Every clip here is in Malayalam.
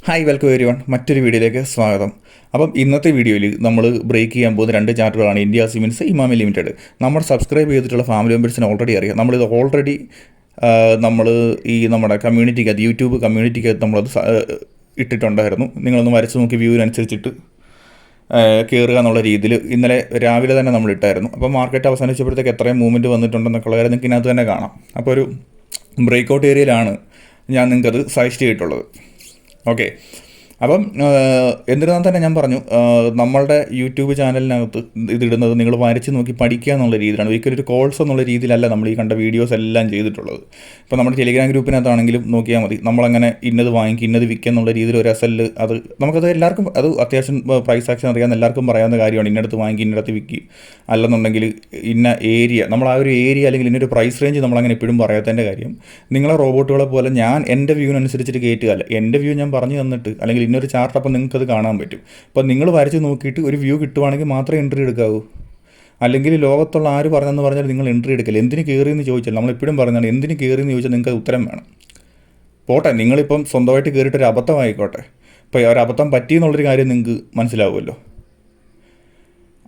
ഹായ് വെൽക്കം എവരി വൺ മറ്റൊരു വീഡിയോയിലേക്ക് സ്വാഗതം. അപ്പം ഇന്നത്തെ വീഡിയോയിൽ നമ്മൾ ബ്രേക്ക് ചെയ്യാൻ പോകുന്ന രണ്ട് ചാർട്ടുകളാണ് ഇന്ത്യ സിമെൻറ്റ്സ്, ഇമാമി ലിമിറ്റഡ്. നമ്മൾ സബ്സ്ക്രൈബ് ചെയ്തിട്ടുള്ള ഫാമിലി മെമ്പേഴ്സിന് ഓൾറെഡി അറിയാം. നമ്മളിത് ഓൾറെഡി നമ്മൾ നമ്മുടെ കമ്മ്യൂണിറ്റിക്കകത്ത്, യൂട്യൂബ് കമ്മ്യൂണിറ്റിക്കകത്ത് നമ്മളത് ഇട്ടിട്ടുണ്ടായിരുന്നു. നിങ്ങളൊന്ന് വരച്ച് നോക്കി വ്യൂവിനനുസരിച്ചിട്ട് കയറുക എന്നുള്ള രീതിയിൽ ഇന്നലെ രാവിലെ തന്നെ നമ്മൾ ഇട്ടായിരുന്നു. അപ്പോൾ മാർക്കറ്റ് അവസാനിച്ചപ്പോഴത്തേക്ക് എത്രയും മൂവ്മെൻറ്റ് വന്നിട്ടുണ്ടെന്നൊക്കെ ഉള്ള കാര്യം നിങ്ങൾക്ക് ഇതിനകത്ത് തന്നെ കാണാം. അപ്പോൾ ഒരു ബ്രേക്കൗട്ട് ഏരിയയിലാണ് ഞാൻ നിങ്ങൾക്കത് സജസ്റ്റ് ചെയ്തിട്ടുള്ളത്. ഓക്കെ, അപ്പം എന്നിരുന്നാൽ തന്നെ ഞാൻ പറഞ്ഞു, നമ്മളുടെ യൂട്യൂബ് ചാനലിനകത്ത് ഇതിടുന്നത് നിങ്ങൾ വരച്ച് നോക്കി പഠിക്കുക എന്നുള്ള രീതിയിലാണ്. ഒരിക്കലും ഒരു കോഴ്സ് എന്നുള്ള രീതിയിലല്ല നമ്മൾ ഈ കണ്ട വീഡിയോസ് എല്ലാം ചെയ്തിട്ടുള്ളത്. ഇപ്പോൾ നമ്മുടെ ടെലിഗ്രാം ഗ്രൂപ്പിനകത്താണെങ്കിലും നോക്കിയാൽ മതി. നമ്മളങ്ങനെ ഇന്നത് വാങ്ങിക്കും ഇന്നത് വിൽക്കുക എന്നുള്ള രീതിയിൽ ഒരു SL അത് നമുക്കത് എല്ലാവർക്കും അത് അത്യാവശ്യം പ്രൈസ് ആക്ഷൻ അറിയാവുന്ന എല്ലാവർക്കും പറയാവുന്ന കാര്യമാണ്. ഇന്നടത്ത് വാങ്ങിക്കും ഇന്നടത്ത് വിൽക്കുക, അല്ലെന്നുണ്ടെങ്കിൽ ഇന്ന ഏരിയ, നമ്മൾ ആ ഒരു ഏരിയ അല്ലെങ്കിൽ ഇന്നൊരു പ്രൈസ് റേഞ്ച് നമ്മളങ്ങനെ എപ്പോഴും പറയാത്തതിൻ്റെ കാര്യം, നിങ്ങളെ റോബോട്ടുകളെ പോലെ ഞാൻ എൻ്റെ വ്യൂവിനനുസരിച്ചിട്ട് കയറ്റുകയല്ല. എൻ്റെ വ്യൂ ഞാൻ പറഞ്ഞു തന്നിട്ട് അല്ലെങ്കിൽ ഇന്നൊരു ചാർട്ട് അപ്പം നിങ്ങൾക്കത് കാണാൻ പറ്റും. അപ്പോൾ നിങ്ങൾ വരച്ച് നോക്കിയിട്ട് ഒരു വ്യൂ കിട്ടുവാണെങ്കിൽ മാത്രമേ എൻട്രി എടുക്കാവൂ. അല്ലെങ്കിൽ ലോകത്തുള്ള ആര് പറഞ്ഞെന്ന് പറഞ്ഞാൽ നിങ്ങൾ എൻട്രി എടുക്കില്ല. എന്തിന് കയറിയെന്ന് ചോദിച്ചാൽ നമ്മളെപ്പോഴും പറഞ്ഞാണ്, എന്തിന് കയറിയെന്ന് ചോദിച്ചാൽ നിങ്ങൾക്ക് അത് ഉത്തരം വേണം. പോട്ടെ, നിങ്ങളിപ്പം സ്വന്തമായിട്ട് കയറിയിട്ടൊരു അബദ്ധമായിക്കോട്ടെ, ഇപ്പോൾ ഒരു അബദ്ധം പറ്റിയെന്നുള്ളൊരു കാര്യം നിങ്ങൾക്ക് മനസ്സിലാവുമല്ലോ.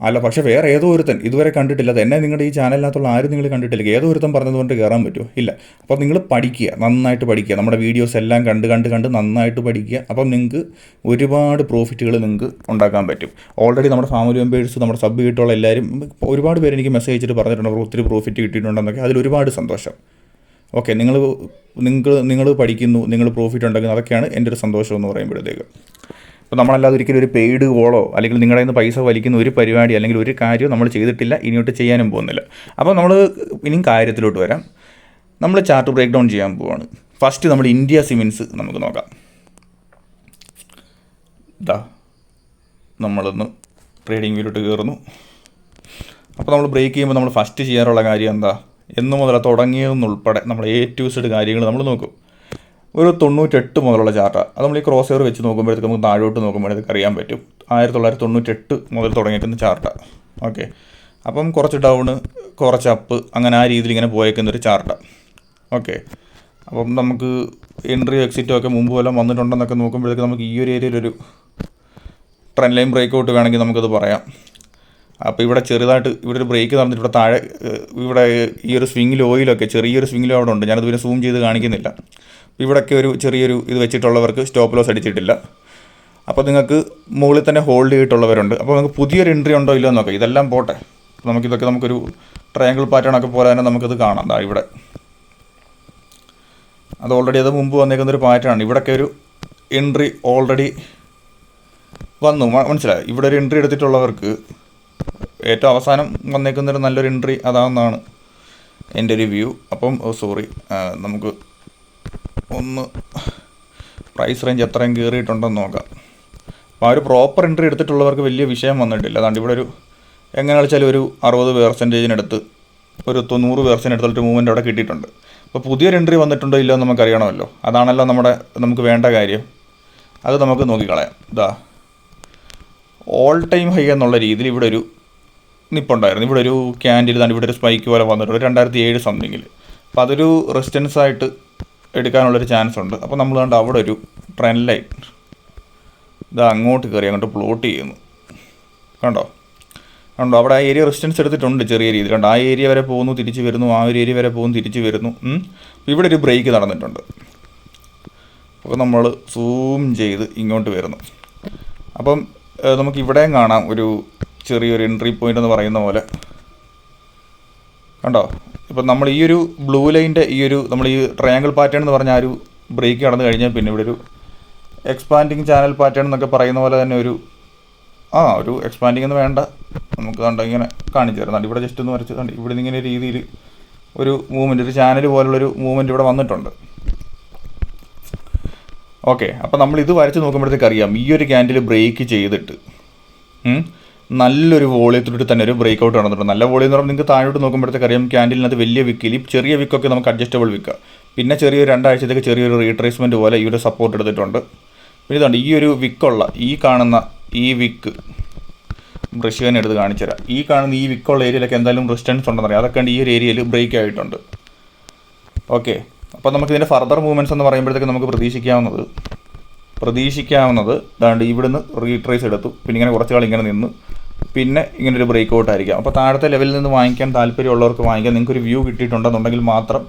അല്ല, പക്ഷേ വേറെ ഏതോ ഒരുത്തൻ ഇതുവരെ കണ്ടിട്ടില്ല, അത് എന്നെ നിങ്ങളുടെ ഈ ചാനലിനകത്തുള്ള ആരും നിങ്ങൾ കണ്ടിട്ടില്ല, ഏതോ ഒരുത്തൻ പറഞ്ഞതുകൊണ്ട് കയറാൻ പറ്റുമോ? ഇല്ല. അപ്പോൾ നിങ്ങൾ പഠിക്കുക, നന്നായിട്ട് പഠിക്കുക, നമ്മുടെ വീഡിയോസ് എല്ലാം കണ്ട് നന്നായിട്ട് പഠിക്കുക. അപ്പം നിങ്ങൾക്ക് ഒരുപാട് പ്രോഫിറ്റുകൾ നിങ്ങൾക്ക് ഉണ്ടാക്കാൻ പറ്റും. ഓൾറെഡി നമ്മുടെ ഫാമിലി മെമ്പേഴ്സ്, നമ്മുടെ സബ് കിട്ടുള്ള എല്ലാവരും ഒരുപാട് പേര് എനിക്ക് മെസ്സേജ് അയച്ചിട്ട് പറഞ്ഞിട്ടുണ്ട് ഒത്തിരി പ്രോഫിറ്റ് കിട്ടിയിട്ടുണ്ടെന്നൊക്കെ. അതിലൊരുപാട് സന്തോഷം. ഓക്കെ, നിങ്ങൾ പഠിക്കുന്നു, നിങ്ങൾ പ്രോഫിറ്റ് ഉണ്ടാക്കുന്നു, അതൊക്കെയാണ് എൻ്റെ ഒരു സന്തോഷം എന്ന് പറയുമ്പോഴത്തേക്ക്. അപ്പോൾ നമ്മളല്ലാതെ ഒരിക്കലും ഒരു പെയ്ഡ് കോളോ അല്ലെങ്കിൽ നിങ്ങളുടെ നിന്ന് പൈസ വലിക്കുന്ന ഒരു പരിപാടി അല്ലെങ്കിൽ ഒരു കാര്യവും നമ്മൾ ചെയ്തിട്ടില്ല, ഇനിയോട്ട് ചെയ്യാനും പോകുന്നില്ല. അപ്പോൾ നമ്മൾ ഇനിയും കാര്യത്തിലോട്ട് വരാം. നമ്മൾ ചാർട്ട് ബ്രേക്ക് ഡൗൺ ചെയ്യാൻ പോവാണ്. ഫസ്റ്റ് നമ്മൾ ഇന്ത്യ സിമെൻറ്റ്സ് നമുക്ക് നോക്കാം. നമ്മളൊന്ന് ട്രേഡിംഗ് വ്യൂലോട്ട് കയറുന്നു. അപ്പോൾ നമ്മൾ ബ്രേക്ക് ചെയ്യുമ്പോൾ നമ്മൾ ഫസ്റ്റ് ചെയ്യാറുള്ള കാര്യം എന്താ, എന്ന് മുതൽ തുടങ്ങിയതെന്നുൾപ്പെടെ നമ്മൾ A to Z കാര്യങ്ങൾ നമ്മൾ നോക്കും. ഒരു 98 മുതലുള്ള ചാർട്ടാണ്. അത് നമ്മൾ ഈ ക്രോസ് എയർ വെച്ച് നോക്കുമ്പോഴത്തേക്ക് നമുക്ക് താഴോട്ട് നോക്കുമ്പോഴത്തേക്ക് അറിയാൻ പറ്റും. 1998 മുതൽ തുടങ്ങിയിരിക്കുന്ന ചാർട്ടാണ്. ഓക്കെ, അപ്പം കുറച്ച് ഡൗണ് കുറച്ച് അപ്പ് അങ്ങനെ ആ രീതിയിൽ ഇങ്ങനെ പോയേക്കുന്നൊരു ചാർട്ടാണ്. ഓക്കെ, അപ്പം നമുക്ക് എൻട്രി എക്സിറ്റും ഒക്കെ മുമ്പ് വല്ലതും വന്നിട്ടുണ്ടെന്നൊക്കെ നോക്കുമ്പോഴത്തേക്ക് നമുക്ക് ഈ ഒരു ഏരിയയിലൊരു ട്രെൻഡ് ലൈൻ ബ്രേക്ക് ഔട്ട് വേണമെങ്കിൽ നമുക്കത് പറയാം. അപ്പോൾ ഇവിടെ ചെറുതായിട്ട് ഇവിടെ ഒരു ബ്രേക്ക് നടന്നിട്ട് ഇവിടെ താഴെ ഇവിടെ ഈ ഒരു സ്വിങ്ങിൽ ഓയിലൊക്കെ ചെറിയൊരു സ്വിങ്ങിലും അവിടെ ഉണ്ട്. ഞാനത് പിന്നെ സൂം ചെയ്ത് കാണിക്കുന്നില്ല. ഇവിടെയൊക്കെ ഒരു ചെറിയൊരു ഇത് വെച്ചിട്ടുള്ളവർക്ക് സ്റ്റോപ്പ് ലോസ് അടിച്ചിട്ടില്ല. അപ്പോൾ നിങ്ങൾക്ക് മുകളിൽ തന്നെ ഹോൾഡ് ചെയ്തിട്ടുള്ളവരുണ്ട്. അപ്പോൾ നമുക്ക് പുതിയൊരു എൻട്രി ഉണ്ടോ ഇല്ലയോ നോക്കാം. ഇതെല്ലാം പോട്ടെ, നമുക്കൊരു ട്രയാങ്കിൾ പാറ്റേൺ ഒക്കെ പോലെ തന്നെ നമുക്കത് കാണാം. ഇവിടെ അത് ഓൾറെഡി അത് മുമ്പ് വന്നേക്കുന്നൊരു പാറ്റേൺ. ഇവിടെയൊക്കെ ഒരു എൻട്രി ഓൾറെഡി വന്നു, മനസ്സിലായി. ഇവിടെ ഒരു എൻട്രി എടുത്തിട്ടുള്ളവർക്ക് ഏറ്റവും അവസാനം വന്നേക്കുന്നൊരു നല്ലൊരു എൻട്രി അതാണെന്നാണ് എൻ്റെ ഒരു വ്യൂ. അപ്പം നമുക്ക് ഒന്ന് പ്രൈസ് റേഞ്ച് എത്രയും കയറിയിട്ടുണ്ടെന്ന് നോക്കാം. അപ്പോൾ ആ ഒരു പ്രോപ്പർ എൻട്രി എടുത്തിട്ടുള്ളവർക്ക് വലിയ വിഷയം വന്നിട്ടില്ല. അതുകൊണ്ട് ഇവിടെ ഒരു എങ്ങനെ കളിച്ചാലും ഒരു 60% ഒരു 90% എടുത്തിട്ട് മൂവ്മെൻറ്റ് അവിടെ കിട്ടിയിട്ടുണ്ട്. അപ്പോൾ പുതിയൊരു എൻട്രി വന്നിട്ടുണ്ടോ ഇല്ലയോ എന്ന് നമുക്കറിയണമല്ലോ. അതാണല്ലോ നമുക്ക് വേണ്ട കാര്യം. അത് നമുക്ക് നോക്കിക്കളയാം. ഓൾ ടൈം ഹൈ എന്നുള്ള രീതിയിൽ ഇവിടെ ഒരു നിപ്പുണ്ടായിരുന്നു. ഇവിടെ ഒരു ക്യാൻഡിൽ ഇവിടെ ഒരു സ്പൈക്ക് പോലെ വന്നിട്ടുണ്ട് 2007 സംതിങ്ങിൽ. അപ്പോൾ അതൊരു റെസിസ്റ്റൻസ് ആയിട്ട് എടുക്കാനുള്ളൊരു ചാൻസ് ഉണ്ട്. അപ്പോൾ നമ്മൾ കണ്ട് അവിടെ ഒരു ട്രെൻഡ് ലൈൻ അങ്ങോട്ട് കയറി അങ്ങോട്ട് പ്ലോട്ട് ചെയ്യുന്നു. കണ്ടോ അവിടെ ആ ഏരിയ റെസിസ്റ്റൻസ് എടുത്തിട്ടുണ്ട് ചെറിയ രീതിയിൽ. കണ്ടോ, ആ ഏരിയ വരെ പോകുന്നു തിരിച്ച് വരുന്നു, ആ ഒരു ഏരിയ വരെ പോകുന്നു തിരിച്ച് വരുന്നു. ഇവിടെ ഒരു ബ്രേക്ക് നടന്നിട്ടുണ്ട്. അപ്പോൾ നമ്മൾ സൂം ചെയ്ത് ഇങ്ങോട്ട് വരുന്നു. അപ്പം നമുക്ക് ഇവിടെയും കാണാം ഒരു ചെറിയൊരു എൻട്രി പോയിൻ്റ് എന്ന് പറയുന്ന പോലെ. കണ്ടോ, ഇപ്പം നമ്മൾ ഈ ഒരു ബ്ലൂ ലൈൻ്റെ നമ്മൾ ഈ ട്രയാങ്കിൾ പാറ്റേൺ എന്ന് പറഞ്ഞാൽ ആ ഒരു ബ്രേക്ക് കടന്നു കഴിഞ്ഞാൽ പിന്നെ ഇവിടെ ഒരു എക്സ്പാൻഡിങ് ചാനൽ പാറ്റേൺ എന്നൊക്കെ പറയുന്ന പോലെ തന്നെ ഒരു എക്സ്പാൻഡിങ് എന്ന് വേണ്ട, നമുക്ക് കണ്ടോ ഇങ്ങനെ കാണിച്ചു തരുന്നുണ്ട്. ഇവിടെ ജസ്റ്റ് ഒന്ന് വരച്ച് കണ്ട് ഇവിടെ നിന്ന് ഇങ്ങനെ രീതിയിൽ ഒരു മൂവ്മെൻറ്റ്, ഒരു ചാനൽ പോലുള്ളൊരു മൂവ്മെൻറ്റ് ഇവിടെ വന്നിട്ടുണ്ട്. ഓക്കെ, അപ്പോൾ നമ്മൾ ഇത് വരച്ച് നോക്കുമ്പോഴത്തേക്ക് അറിയാം ഈ ഒരു ക്യാൻഡിൽ ബ്രേക്ക് ചെയ്തിട്ട് നല്ലൊരു വോളിയത്തിലൂടെ തന്നെ ഒരു ബ്രേക്ക് ഔട്ട് നടന്നിട്ടുണ്ട്. നല്ല വോളിയം എന്ന് പറയുമ്പോൾ നിങ്ങൾക്ക് താഴോട്ട് നോക്കുമ്പോഴത്തേക്ക് അറിയാം ക്യാൻഡിലിനകത്ത് വലിയ വിക്കിൽ ചെറിയ വിക്കൊക്കെ നമുക്ക് അഡ്ജസ്റ്റബിൾ വിൽക്കാം. പിന്നെ ചെറിയൊരു 2 ആഴ്ചത്തേക്ക് ചെറിയൊരു റീട്രേസ്മെൻറ്റ് പോലെ ഈ ഒരു സപ്പോർട്ട് എടുത്തിട്ടുണ്ട്. പിന്നെ ഇതുണ്ട് ഈ ഒരു വിക്കുള്ള ഈ കാണുന്ന ഈ വിക്ക് ബ്രഷ് തന്നെ എടുത്ത് കാണിച്ചു തരാം. ഈ കാണുന്ന ഈ വിക്കുള്ള ഏരിയയിലൊക്കെ എന്തായാലും റെസിസ്റ്റൻസ് ഉണ്ടെന്നറിയാം. അതൊക്കെ ഈ ഒരു ഏരിയയിൽ ബ്രേക്ക് ആയിട്ടുണ്ട്. ഓക്കെ, അപ്പോൾ നമുക്ക് ഇതിൻ്റെ ഫർദർ മൂവ്മെൻറ്റ്സ് എന്ന് പറയുമ്പോഴത്തേക്ക് നമുക്ക് പ്രതീക്ഷിക്കാവുന്നത് പ്രതീക്ഷിക്കാവുന്നത് അതാണ്ട് ഇവിടുന്ന് റീട്രേസ് എടുത്തു, പിന്നെ ഇങ്ങനെ കുറച്ച് കാലം ഇങ്ങനെ നിന്ന്, പിന്നെ ഇങ്ങനൊരു ബ്രേക്ക് ഔട്ട് ആയിരിക്കാം. അപ്പോൾ താഴത്തെ ലെവലിൽ നിന്ന് വാങ്ങിക്കാൻ താല്പര്യമുള്ളവർക്ക് വാങ്ങിക്കാം. നിങ്ങൾക്കൊരു വ്യൂ കിട്ടിയിട്ടുണ്ടെന്നുണ്ടെങ്കിൽ മാത്രം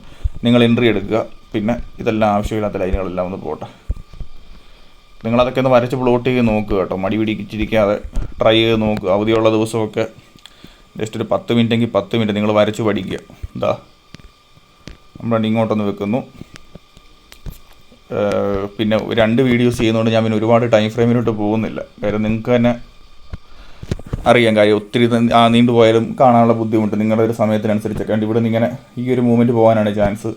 നിങ്ങൾ എൻട്രി എടുക്കുക. പിന്നെ ഇതെല്ലാം ആവശ്യമില്ലാത്ത ലൈനുകളെല്ലാം ഒന്ന് പോട്ടെ. നിങ്ങളതൊക്കെ ഒന്ന് വരച്ച് പ്ലോട്ട് ചെയ്ത് നോക്കുക കേട്ടോ, മടി പിടിച്ചിരിക്കാതെ ട്രൈ ചെയ്ത് നോക്കുക. അവധിയുള്ള ദിവസമൊക്കെ ജസ്റ്റ് ഒരു 10 മിനിറ്റെങ്കിൽ 10 മിനിറ്റ് നിങ്ങൾ വരച്ച് പഠിക്കുക. എന്താ നമ്മൾ ഇങ്ങോട്ടൊന്ന് വെക്കുന്നു. പിന്നെ 2 വീഡിയോസ് ചെയ്യുന്നതുകൊണ്ട് ഞാൻ പിന്നെ ഒരുപാട് ടൈം ഫ്രെയിമിലോട്ട് പോകുന്നില്ല. കാര്യം നിങ്ങൾക്ക് തന്നെ അറിയാം, കാര്യം ഒത്തിരി നീണ്ടുപോയാലും കാണാനുള്ള ബുദ്ധിമുട്ട് നിങ്ങളുടെ ഒരു സമയത്തിനനുസരിച്ചൊക്കെ ഉണ്ട്. ഇവിടെ നിന്ന് ഇങ്ങനെ ഈ ഒരു മൂവ്മെൻറ്റ് പോകാനാണ് ചാൻസ്.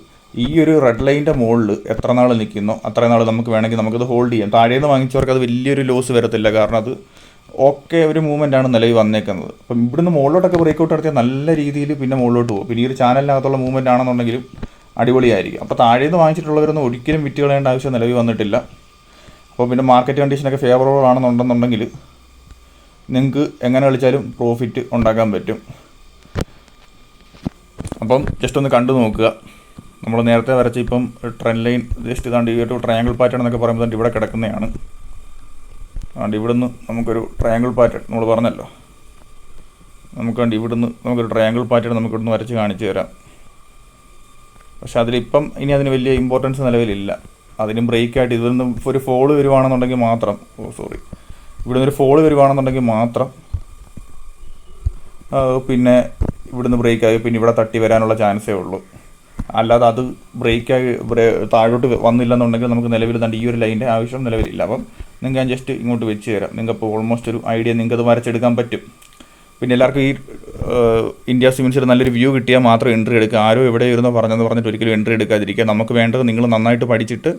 ഈ ഒരു റെഡ് ലൈനിൻ്റെ മുകളിൽ എത്ര നാൾ നിൽക്കുന്നോ അത്ര നാൾ നമുക്ക് വേണമെങ്കിൽ നമുക്കത് ഹോൾഡ് ചെയ്യാം. താഴേന്ന് വാങ്ങിച്ചവർക്ക് അത് വലിയൊരു ലോസ് വരത്തില്ല, കാരണം അത് ഓക്കെ ഒരു മൂവ്മെൻറ്റാണ് നിലവിൽ വന്നേക്കുന്നത്. അപ്പം ഇവിടുന്ന് മുകളിലോട്ടൊക്കെ ബ്രേക്ക് ഔട്ട് നടത്തിയാൽ നല്ല രീതിയിൽ പിന്നെ മുകളിലോട്ട് പോകും. പിന്നെ ഈ ഒരു ചാനലിനകത്തുള്ള മൂവ്മെൻ്റ് ആണെന്നുണ്ടെങ്കിലും അടിപൊളിയായിരിക്കും. അപ്പോൾ താഴേന്ന് വാങ്ങിച്ചിട്ടുള്ളവരൊന്നും ഒരിക്കലും വിറ്റ് കളയേണ്ട ആവശ്യം നിലവിൽ വന്നിട്ടില്ല. അപ്പോൾ പിന്നെ മാർക്കറ്റ് കണ്ടീഷനൊക്കെ ഫേവറബിൾ ആണെന്നുണ്ടെന്നുണ്ടെങ്കിൽ നിങ്ങൾക്ക് എങ്ങനെ കളിച്ചാലും പ്രോഫിറ്റ് ഉണ്ടാക്കാൻ പറ്റും. അപ്പം ജസ്റ്റ് ഒന്ന് കണ്ടു നോക്കുക. നമ്മൾ നേരത്തെ വരച്ച് ഇപ്പം ട്രെൻഡ് ലൈൻ ജസ്റ്റ് ഇതാണ്ട് ഈ ഒരു ട്രയാങ്കിൾ പാറ്റേൺ എന്നൊക്കെ പറയുമ്പോൾ ഇവിടെ കിടക്കുന്നതാണ്. അതുകൊണ്ട് ഇവിടുന്ന് നമുക്കൊരു ട്രയാങ്കിൾ പാറ്റേൺ നമ്മൾ പറഞ്ഞല്ലോ, നമുക്ക് വേണ്ടി ഇവിടുന്ന് നമുക്കൊരു ട്രയാങ്കിൾ പാറ്റേൺ നമുക്ക് ഇവിടുന്ന് വരച്ച് കാണിച്ചു തരാം. പക്ഷെ അതിലിപ്പം ഇനി അതിന് വലിയ ഇമ്പോർട്ടൻസ് നിലവിലില്ല. അതിനും ബ്രേക്കായിട്ട് ഇതിൽ ഒരു ഫോള് വരുവാണെന്നുണ്ടെങ്കിൽ മാത്രം ഇവിടുന്ന് ഒരു ഫോള് വരുവാണെന്നുണ്ടെങ്കിൽ മാത്രം പിന്നെ ഇവിടുന്ന് ബ്രേക്കായി പിന്നെ ഇവിടെ തട്ടി വരാനുള്ള ചാൻസേ ഉള്ളൂ. അല്ലാതെ അത് ബ്രേക്കായി താഴോട്ട് വന്നില്ലെന്നുണ്ടെങ്കിൽ നമുക്ക് നിലവിൽ തന്നെ ഈ ഒരു ലൈൻ്റെ ആവശ്യം നിലവിലില്ല. അപ്പം നിങ്ങൾക്ക് ഞാൻ ജസ്റ്റ് ഇങ്ങോട്ട് വെച്ച് തരാം. നിങ്ങൾക്ക് അപ്പോൾ ഓൾമോസ്റ്റ് ഒരു ഐഡിയ നിങ്ങൾക്കത് വരച്ചെടുക്കാൻ പറ്റും. പിന്നെ എല്ലാവർക്കും ഈ ഇന്ത്യ സിമൻസിൽ നല്ലൊരു വ്യൂ കിട്ടിയാൽ മാത്രം എൻട്രി എടുക്കുക. ആരോ എവിടെ ഇരുന്നോ പറഞ്ഞെന്ന് പറഞ്ഞിട്ട് ഒരിക്കലും എൻട്രി എടുക്കാതിരിക്കുക. നമുക്ക് വേണ്ടത് നിങ്ങൾ നന്നായിട്ട് പഠിച്ചിട്ട്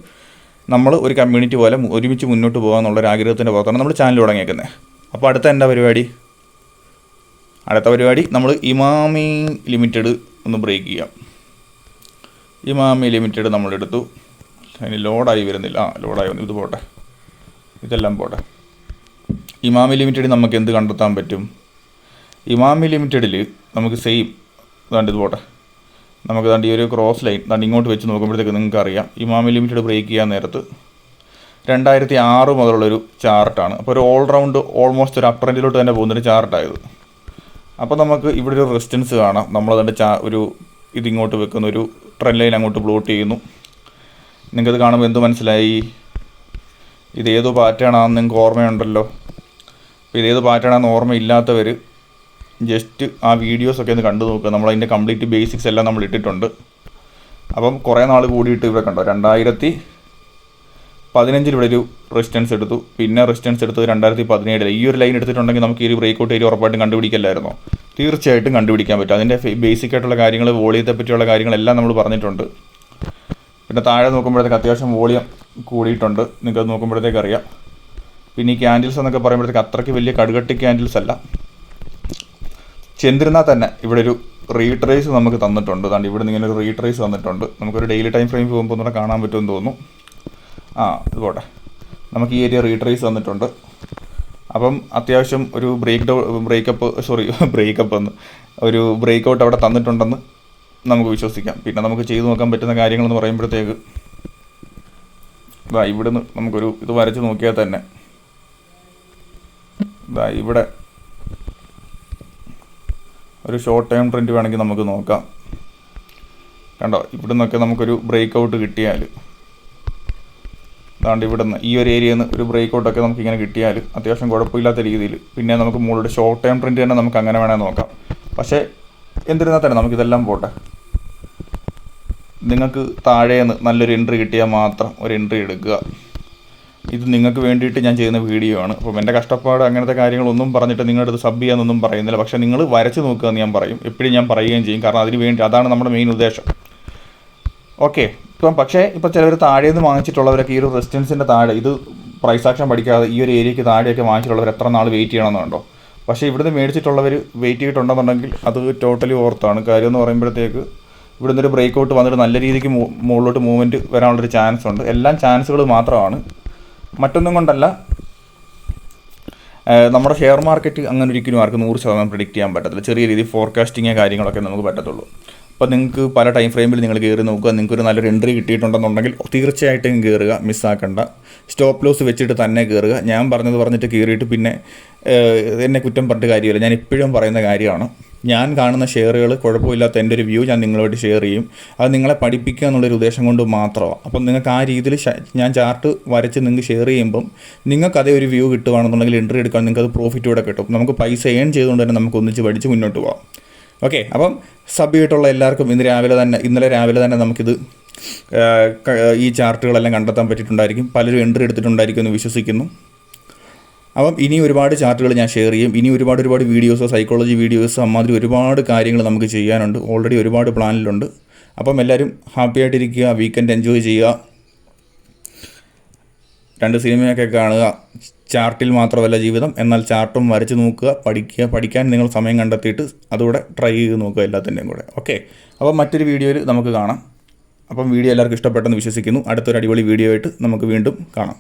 നമ്മൾ ഒരു കമ്മ്യൂണിറ്റി പോലെ ഒരുമിച്ച് മുന്നോട്ട് പോകുക എന്നുള്ളൊരു ആഗ്രഹത്തിൻ്റെ പുറത്താണ് നമ്മൾ ചാനൽ തുടങ്ങിയേക്കുന്നത്. അപ്പോൾ അടുത്ത പരിപാടി നമ്മൾ ഇമാമി ലിമിറ്റഡ് ഒന്ന് ബ്രേക്ക് ചെയ്യാം. ഇമാമി ലിമിറ്റഡ് നമ്മളെടുത്തു. അതിന് ലോഡായി വരുന്നില്ല. ലോഡായി വന്നു. ഇത് പോട്ടെ, ഇതെല്ലാം പോട്ടെ. ഇമാമി ലിമിറ്റഡിൽ നമുക്ക് എന്ത് കണ്ടെത്താൻ പറ്റും? ഇമാമി ലിമിറ്റഡിൽ നമുക്ക് സെയിം ഇത് പോട്ടെ, നമുക്ക് ഈ ഒരു ക്രോസ് ലൈൻ ഇങ്ങോട്ട് വെച്ച് നോക്കുമ്പോഴത്തേക്ക് നിങ്ങൾക്ക് അറിയാം ഇമാമി ലിമിറ്റഡ് ബ്രേക്ക് ചെയ്യാൻ നേരത്ത് 2006 മുതലുള്ളൊരു ചാർട്ടാണ്. അപ്പോൾ ഒരു ഓൾറൗണ്ട് ഓൾമോസ്റ്റ് ഒരു അപ് ട്രെൻഡിലോട്ട് തന്നെ പോകുന്നൊരു ചാർട്ടായത്. അപ്പോൾ നമുക്ക് ഇവിടെ ഒരു റെസിസ്റ്റൻസ് കാണാം. നമ്മളതിൻ്റെ ഒരു ഇതിങ്ങോട്ട് വെക്കുന്ന ഒരു ട്രെൻഡ് ലൈൻ അങ്ങോട്ട് പ്ലോട്ട് ചെയ്യുന്നു. നിങ്ങൾക്കത് കാണുമ്പോൾ എന്ത് മനസ്സിലായി? ഇതേതോ പാറ്റേൺ ആണെന്ന് നിങ്ങൾക്ക് ഓർമ്മയുണ്ടല്ലോ. അപ്പോൾ ഇതേത് പാറ്റേൺ ആണെന്ന് ഓർമ്മയില്ലാത്തവർ ജസ്റ്റ് ആ വീഡിയോസൊക്കെ ഒന്ന് കണ്ടു നോക്കുക. നമ്മളതിൻ്റെ കംപ്ലീറ്റ് ബേസിക്സ് എല്ലാം നമ്മൾ ഇട്ടിട്ടുണ്ട്. അപ്പം കുറേ നാൾ കൂടിയിട്ട് ഇവിടെ കണ്ടോ 2015 ഇവിടെ ഒരു റെസിസ്റ്റൻസ് എടുത്തു. പിന്നെ റെസിസ്റ്റൻസ് എടുത്തത് 2017. ഈ ഒരു ലൈൻ എടുത്തിട്ടുണ്ടെങ്കിൽ നമുക്ക് ഈ ഒരു ബ്രേക്ക് ഔട്ട് ഏരിയ ഉറപ്പായിട്ടും കണ്ടുപിടിക്കില്ലായിരുന്നോ? തീർച്ചയായിട്ടും കണ്ടുപിടിക്കാൻ പറ്റും. അതിൻ്റെ ബേസിക് ആയിട്ടുള്ള കാര്യങ്ങൾ, വോളിയത്തെ പറ്റിയുള്ള കാര്യങ്ങളെല്ലാം നമ്മൾ പറഞ്ഞിട്ടുണ്ട്. പിന്നെ താഴെ നോക്കുമ്പോഴത്തേക്ക് അത്യാവശ്യം വോളിയം കൂടിയിട്ടുണ്ട്, നിങ്ങൾക്ക് നോക്കുമ്പോഴത്തേക്ക് അറിയാം. പിന്നെ ഈ ക്യാൻഡിൽസ് എന്നൊക്കെ പറയുമ്പോഴത്തേക്ക് അത്രയ്ക്ക് വലിയ കടുകട്ടി ക്യാൻഡിൽസ് അല്ല. ചെന്നിരുന്നാൽ തന്നെ ഇവിടെ ഒരു റീട്രേസ് നമുക്ക് തന്നിട്ടുണ്ട്. അതുകൊണ്ട് ഇവിടെ നിന്ന് ഇങ്ങനെ ഒരു റീട്രേസ് വന്നിട്ടുണ്ട്. നമുക്കൊരു ഡെയിലി ടൈം ഫ്രെയിം പോകുമ്പോൾ ഒന്നുകൂടെ കാണാൻ പറ്റുമെന്ന് തോന്നുന്നു. ഇത് പോട്ടെ, നമുക്ക് ഈ ഏരിയ റീട്രേസ് വന്നിട്ടുണ്ട്. അപ്പം അത്യാവശ്യം ഒരു ബ്രേക്കപ്പ് ഒരു ബ്രേക്ക് ഔട്ട് അവിടെ തന്നിട്ടുണ്ടെന്ന് നമുക്ക് വിശ്വസിക്കാം. പിന്നെ നമുക്ക് ചെയ്തു നോക്കാൻ പറ്റുന്ന കാര്യങ്ങളെന്ന് പറയുമ്പോഴത്തേക്ക് ഇവിടുന്ന് നമുക്കൊരു ഇത് വരച്ച് നോക്കിയാൽ തന്നെ ഇവിടെ ഒരു ഷോർട്ട് ടൈം ട്രെൻഡ് വേണമെങ്കിൽ നമുക്ക് നോക്കാം. കണ്ടോ, ഇവിടുന്നൊക്കെ നമുക്കൊരു ബ്രേക്ക് ഔട്ട് കിട്ടിയാൽ അതാണ്ട് ഇവിടുന്ന് ഈ ഒരു ഏരിയയിൽ നിന്ന് ഒരു ബ്രേക്ക് ഔട്ടൊക്കെ നമുക്കിങ്ങനെ കിട്ടിയാൽ അത്യാവശ്യം കുഴപ്പമില്ലാത്ത രീതിയിൽ പിന്നെ നമുക്ക് മുകളിൽ ഷോർട്ട് ടൈം ട്രെൻഡ് തന്നെ നമുക്ക് അങ്ങനെ വേണമെങ്കിൽ നോക്കാം. പക്ഷേ എന്നിരുന്നാൽ തന്നെ നമുക്കിതെല്ലാം പോട്ടെ. നിങ്ങൾക്ക് താഴേന്ന് നല്ലൊരു എൻട്രി കിട്ടിയാൽ മാത്രം ഒരു എൻട്രി എടുക്കുക. ഇത് നിങ്ങൾക്ക് വേണ്ടിയിട്ട് ഞാൻ ചെയ്യുന്ന വീഡിയോ ആണ്. അപ്പം എൻ്റെ കഷ്ടപ്പാട് അങ്ങനത്തെ കാര്യങ്ങളൊന്നും പറഞ്ഞിട്ട് നിങ്ങളുടെ അടുത്ത് സബ് ചെയ്യാനൊന്നും പറയുന്നില്ല. പക്ഷേ നിങ്ങൾ വരച്ച് നോക്കുക എന്ന് ഞാൻ പറയും, എപ്പോഴും ഞാൻ പറയുകയും ചെയ്യും. കാരണം അതിന് വേണ്ടി അതാണ് നമ്മുടെ മെയിൻ ഉദ്ദേശം. ഓക്കെ, പക്ഷേ ഇപ്പോൾ ചിലവർ താഴേന്ന് വാങ്ങിച്ചിട്ടുള്ളവരൊക്കെ ഈ ഒരു റെസിസ്റ്റൻസിൻ്റെ താഴെ ഇത് പ്രൈസ് ആക്ഷൻ പഠിക്കാതെ ഈ ഒരു ഏരിയയ്ക്ക് താഴെയൊക്കെ വാങ്ങിച്ചിട്ടുള്ളവർ എത്ര നാൾ വെയിറ്റ് ചെയ്യണമെന്നുണ്ടോ? പക്ഷേ ഇവിടുന്ന് മേടിച്ചിട്ടുള്ളവർ വെയിറ്റ് ചെയ്തിട്ടുണ്ടെന്നുണ്ടെങ്കിൽ അത് ടോട്ടലി ഓർത്താണ്. കാര്യം എന്ന് പറയുമ്പോഴത്തേക്ക് ഇവിടുന്ന് ഒരു ബ്രേക്ക് ഔട്ട് വന്നിട്ട് നല്ല രീതിക്ക് മുകളിലോട്ട് മൂവ്മെൻറ്റ് വരാനുള്ളൊരു ചാൻസ് ഉണ്ട്. എല്ലാം ചാൻസുകൾ മാത്രമാണ്, മറ്റൊന്നും കൊണ്ടല്ല. നമ്മുടെ ഷെയർ മാർക്കറ്റ് അങ്ങനെ ഒരിക്കലും ആർക്കും 100% പ്രിഡിക്റ്റ് ചെയ്യാൻ പറ്റത്തില്ല. ചെറിയ രീതിയിൽ ഫോർകാസ്റ്റിങ് കാര്യങ്ങളൊക്കെ നമുക്ക് പറ്റത്തുള്ളൂ. അപ്പോൾ നിങ്ങൾക്ക് പല ടൈം ഫ്രെയിമിൽ നിങ്ങൾ കയറി നോക്കുക, നിങ്ങൾക്കൊരു നല്ലൊരു എൻട്രി കിട്ടിയിട്ടുണ്ടെന്നുണ്ടെങ്കിൽ തീർച്ചയായിട്ടും കയറുക, മിസ്സാക്കണ്ട. സ്റ്റോപ്പ് ലോസ് വെച്ചിട്ട് തന്നെ കയറുക. ഞാൻ പറഞ്ഞിട്ട് കയറിയിട്ട് പിന്നെ എന്നെ കുറ്റം പറഞ്ഞിട്ട് കാര്യമില്ല. ഞാൻ ഇപ്പോഴും പറയുന്ന കാര്യമാണ്. ഞാൻ കാണുന്ന ഷെയറുകൾ കുഴപ്പമില്ലാത്ത എൻ്റെ ഒരു വ്യൂ ഞാൻ നിങ്ങളുമായിട്ട് ഷെയർ ചെയ്യും. അത് നിങ്ങളെ പഠിപ്പിക്കുക എന്നുള്ളൊരു ഉദ്ദേശം കൊണ്ട് മാത്രമാണ്. അപ്പം നിങ്ങൾക്ക് ആ രീതിയിൽ ഞാൻ ചാർട്ട് വരച്ച് നിങ്ങൾക്ക് ഷെയർ ചെയ്യുമ്പം നിങ്ങൾക്ക് അതേ ഒരു വ്യൂ കിട്ടുകയാണെന്നുണ്ടെങ്കിൽ എൻട്രി എടുക്കാൻ നിങ്ങൾക്ക് അത് പ്രോഫിറ്റ് കൂടെ കിട്ടും. നമുക്ക് പൈസ ഏൺ ചെയ്തുകൊണ്ട് തന്നെ നമുക്ക് ഒന്നിച്ച് പഠിച്ച് മുന്നോട്ട് പോകാം. ഓക്കെ, അപ്പം സബ് ചെയ്തിട്ടുള്ള എല്ലാവർക്കും ഇന്നലെ രാവിലെ തന്നെ നമുക്കിത് ഈ ചാർട്ടുകളെല്ലാം കണ്ടെത്താൻ പറ്റിയിട്ടുണ്ടായിരിക്കും. പലരും എൻട്രി എടുത്തിട്ടുണ്ടായിരിക്കും എന്ന് വിശ്വസിക്കുന്നു. അപ്പം ഇനി ഒരുപാട് ചാർട്ടുകൾ ഞാൻ ഷെയർ ചെയ്യും. ഇനി ഒരുപാട് വീഡിയോസോ സൈക്കോളജി വീഡിയോസോ അമ്മാതിരി ഒരുപാട് കാര്യങ്ങൾ നമുക്ക് ചെയ്യാനുണ്ട്. ഓൾറെഡി ഒരുപാട് പ്ലാനിലുണ്ട്. അപ്പം എല്ലാവരും ഹാപ്പി ആയിട്ടിരിക്കുക, വീക്കെൻഡ് എൻജോയ് ചെയ്യുക, 2 സിനിമയൊക്കെ കാണുക. ചാർട്ടിൽ മാത്രമല്ല ജീവിതം, എന്നാൽ ചാർട്ടും വരച്ച് നോക്കുക, പഠിക്കാൻ നിങ്ങൾ സമയം കണ്ടെത്തിയിട്ട് അതുകൂടെ ട്രൈ ചെയ്ത് നോക്കുക എല്ലാത്തിൻ്റെയും കൂടെ. ഓക്കെ, അപ്പം മറ്റൊരു വീഡിയോയിൽ നമുക്ക് കാണാം. അപ്പം വീഡിയോ എല്ലാവർക്കും ഇഷ്ടപ്പെട്ടെന്ന് വിശ്വസിക്കുന്നു. അടുത്തൊരു അടിപൊളി വീഡിയോ ആയിട്ട് നമുക്ക് വീണ്ടും കാണാം.